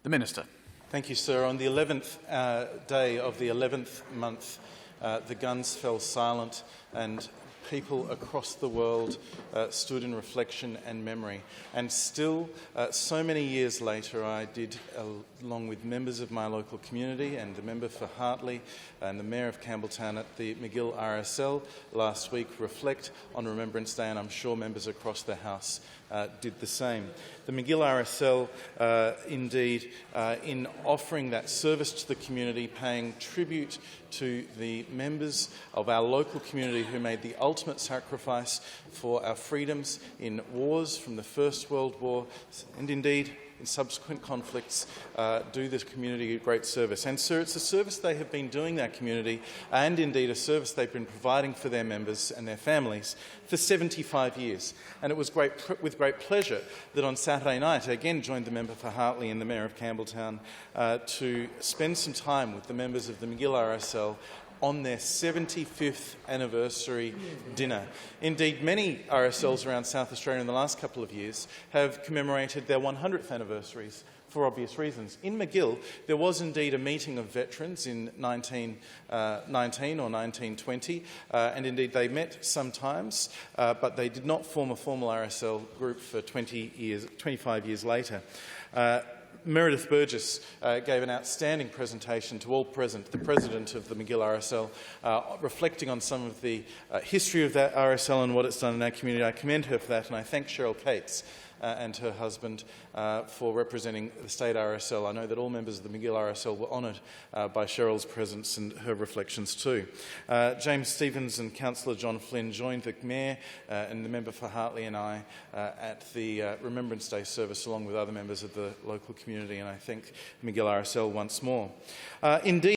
The Minister. Thank you, sir. On the 11th day of the 11th month, the guns fell silent and people across the world stood in reflection and memory. And still, so many years later, I did, along with members of my local community and the member for Hartley and the Mayor of Campbelltown at the Magill RSL last week, reflect on Remembrance Day, and I'm sure members across the House did the same. The Magill RSL, indeed, in offering that service to the community, paying tribute to the members of our local community who made the ultimate sacrifice for our freedoms in wars from the First World War and indeed in subsequent conflicts, do this community a great service. And, sir, it's a service they have been doing that community and indeed a service they've been providing for their members and their families for 75 years. And it was with great pleasure that on Saturday night I again joined the member for Hartley and the Mayor of Campbelltown to spend some time with the members of the Magill RSL on their 75th anniversary dinner. Indeed, many RSLs around South Australia in the last couple of years have commemorated their 100th anniversaries for obvious reasons. In Magill, there was indeed a meeting of veterans in 1919 or 1920, and indeed they met sometimes, but they did not form a formal RSL group for 25 years later. Meredith Burgess gave an outstanding presentation to all present, the President of the Magill RSL, reflecting on some of the history of that RSL and what it's done in our community. I commend her for that, and I thank Cheryl Cates and her husband for representing the state RSL. I know that all members of the Magill RSL were honoured by Cheryl's presence and her reflections too. James Stephens and Councillor John Flynn joined the Mayor and the member for Hartley and I at the Remembrance Day service along with other members of the local community, and I thank Magill RSL once more. Indeed.